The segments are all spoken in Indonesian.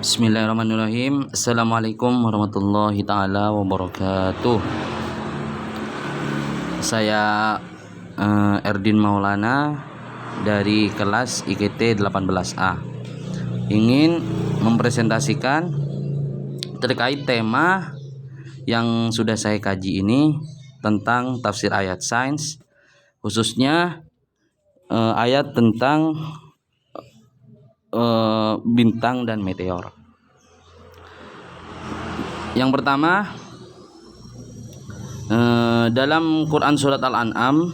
Bismillahirrahmanirrahim. Assalamualaikum warahmatullahi taala wabarakatuh. Saya Erdin Maulana dari kelas IKT 18A ingin mempresentasikan terkait tema yang sudah saya kaji ini tentang tafsir ayat sains, khususnya ayat tentang bintang dan meteor. Yang pertama, dalam Quran surat Al-An'am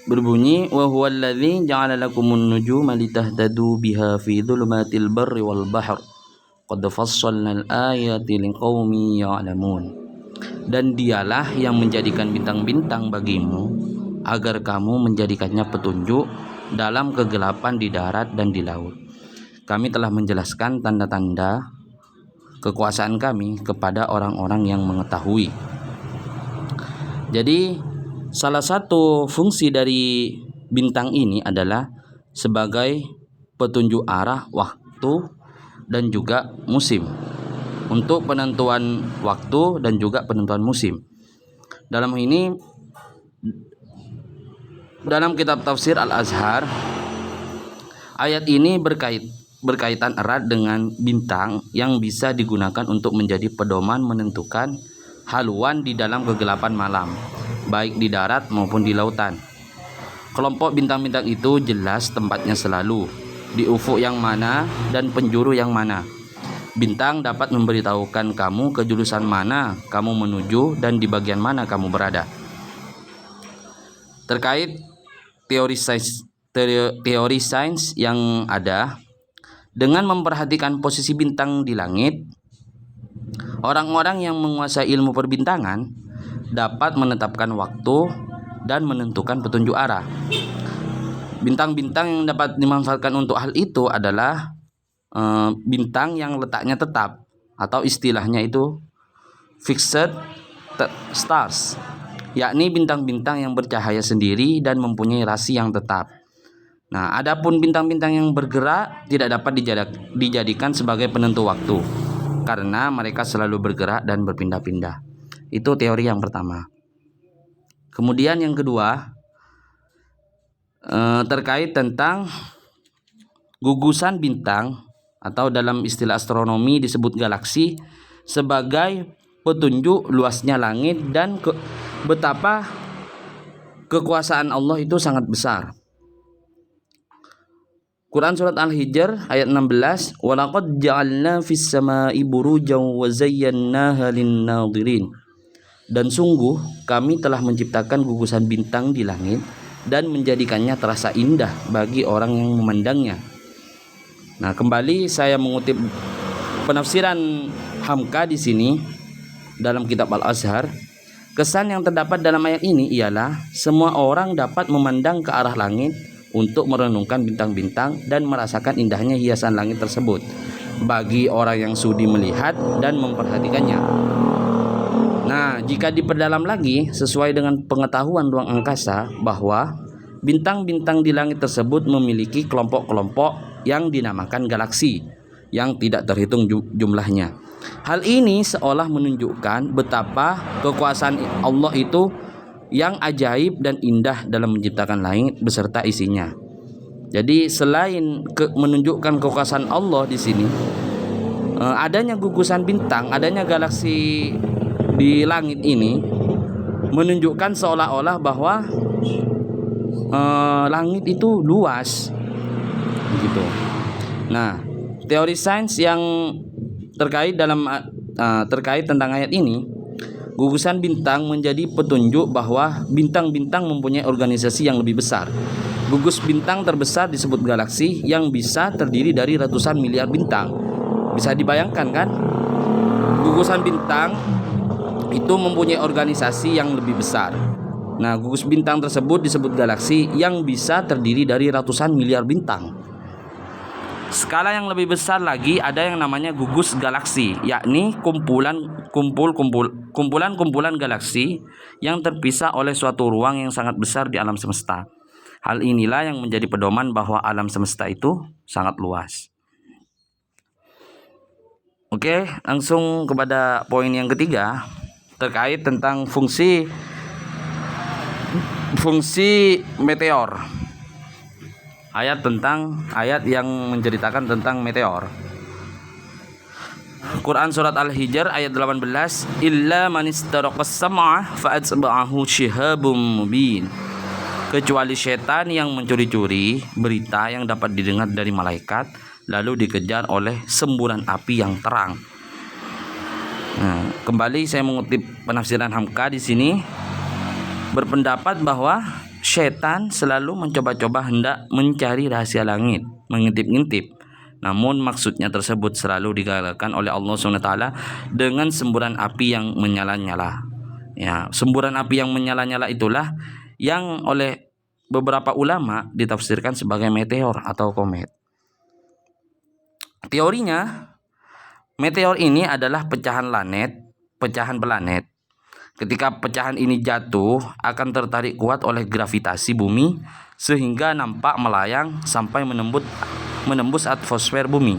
berbunyi, wa huwallazi ja'ala lakumun nujuma litahtadu biha fi dhulumatil barri wal bahr qad fassalnal ayati liqaumin ya'lamun. Dan dialah yang menjadikan bintang-bintang bagimu agar kamu menjadikannya petunjuk dalam kegelapan di darat dan di laut. Kami telah menjelaskan tanda-tanda kekuasaan kami kepada orang-orang yang mengetahui. Jadi salah satu fungsi dari bintang ini adalah sebagai petunjuk arah, waktu, dan juga musim, untuk penentuan waktu dan juga penentuan musim. Dalam kitab tafsir Al-Azhar, ayat ini berkaitan erat dengan bintang yang bisa digunakan untuk menjadi pedoman menentukan haluan di dalam kegelapan malam, baik di darat maupun di lautan. Kelompok bintang-bintang itu jelas tempatnya selalu di ufuk yang mana dan penjuru yang mana. Bintang dapat memberitahukan kamu ke jurusan mana kamu menuju dan di bagian mana kamu berada. Terkait teori sains yang ada, dengan memperhatikan posisi bintang di langit, orang-orang yang menguasai ilmu perbintangan dapat menetapkan waktu dan menentukan petunjuk arah. Bintang-bintang yang dapat dimanfaatkan untuk hal itu adalah bintang yang letaknya tetap, atau istilahnya itu fixed stars, yakni bintang-bintang yang bercahaya sendiri dan mempunyai rasi yang tetap. Nah, adapun bintang-bintang yang bergerak tidak dapat dijadikan sebagai penentu waktu, karena mereka selalu bergerak dan berpindah-pindah. Itu teori yang pertama. Kemudian yang kedua, terkait tentang gugusan bintang, atau dalam istilah astronomi disebut galaksi, sebagai petunjuk luasnya langit dan betapa kekuasaan Allah itu sangat besar. Quran surat Al-Hijr ayat 16, walaqad ja'alna fis sama'i burujan wa zayyannaha lin-nadhirin. Dan sungguh kami telah menciptakan gugusan bintang di langit dan menjadikannya terasa indah bagi orang yang memandangnya. Nah, kembali saya mengutip penafsiran Hamka di sini dalam kitab Al-Azhar. Kesan yang terdapat dalam ayat ini ialah semua orang dapat memandang ke arah langit untuk merenungkan bintang-bintang dan merasakan indahnya hiasan langit tersebut bagi orang yang sudi melihat dan memperhatikannya. Nah, jika diperdalam lagi sesuai dengan pengetahuan ruang angkasa, bahwa bintang-bintang di langit tersebut memiliki kelompok-kelompok yang dinamakan galaksi yang tidak terhitung jumlahnya. Hal ini seolah menunjukkan betapa kekuasaan Allah itu yang ajaib dan indah dalam menciptakan langit beserta isinya. Jadi selain menunjukkan kekuasaan Allah di sini, adanya gugusan bintang, adanya galaksi di langit ini menunjukkan seolah-olah bahwa langit itu luas, begitu. Nah, teori sains yang terkait tentang ayat ini, gugusan bintang menjadi petunjuk bahwa bintang-bintang mempunyai organisasi yang lebih besar. Gugus bintang terbesar disebut galaksi yang bisa terdiri dari ratusan miliar bintang. Bisa dibayangkan kan? Gugusan bintang itu mempunyai organisasi yang lebih besar. Nah, gugus bintang tersebut disebut galaksi yang bisa terdiri dari ratusan miliar bintang. Skala yang lebih besar lagi ada yang namanya gugus galaksi, yakni kumpulan galaksi yang terpisah oleh suatu ruang yang sangat besar di alam semesta. Hal inilah yang menjadi pedoman bahwa alam semesta itu sangat luas. Oke, langsung kepada poin yang ketiga terkait tentang fungsi meteor. Ayat yang menceritakan tentang meteor. Quran surat Al-Hijr ayat 18, illa man istaraqas sam'a fa'atba'ahu shihabum mubin. Kecuali setan yang mencuri-curi berita yang dapat didengar dari malaikat lalu dikejar oleh semburan api yang terang. Nah, kembali saya mengutip penafsiran Hamka di sini berpendapat bahwa setan selalu mencoba-coba hendak mencari rahasia langit, mengintip-ngintip. Namun maksudnya tersebut selalu digagalkan oleh Allah SWT dengan semburan api yang menyala-nyala. Ya, semburan api yang menyala-nyala itulah yang oleh beberapa ulama ditafsirkan sebagai meteor atau komet. Teorinya, meteor ini adalah pecahan planet. Ketika pecahan ini jatuh, akan tertarik kuat oleh gravitasi bumi sehingga nampak melayang sampai menembus atmosfer bumi.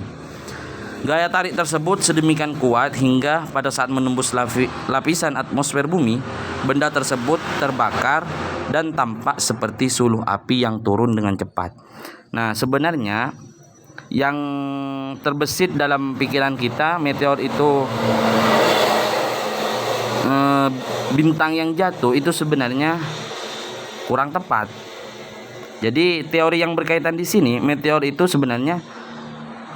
Gaya tarik tersebut sedemikian kuat hingga pada saat menembus lapisan atmosfer bumi, benda tersebut terbakar dan tampak seperti suluh api yang turun dengan cepat. Nah, sebenarnya yang terbesit dalam pikiran kita meteor itu bintang yang jatuh itu sebenarnya kurang tepat. Jadi teori yang berkaitan di sini, meteor itu sebenarnya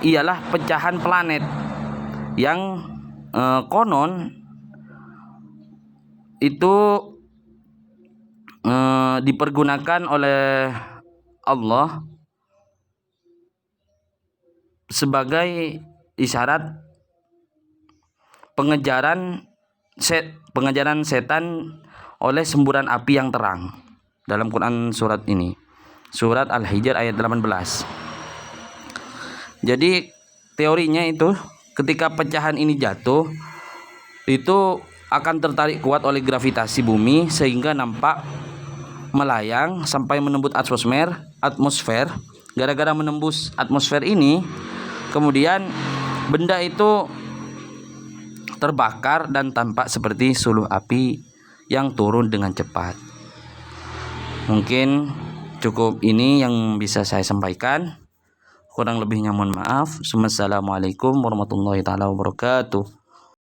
ialah pecahan planet yang konon itu dipergunakan oleh Allah sebagai isyarat pengejaran setan oleh semburan api yang terang dalam Quran surat ini, surat Al-Hijr ayat 18. Jadi teorinya itu ketika pecahan ini jatuh itu akan tertarik kuat oleh gravitasi bumi sehingga nampak melayang sampai menembus atmosfer. Gara-gara menembus atmosfer ini, kemudian benda itu terbakar dan tampak seperti suluh api yang turun dengan cepat. Mungkin cukup ini yang bisa saya sampaikan. Kurang lebihnya mohon maaf. Wassalamualaikum warahmatullahi taala wabarakatuh.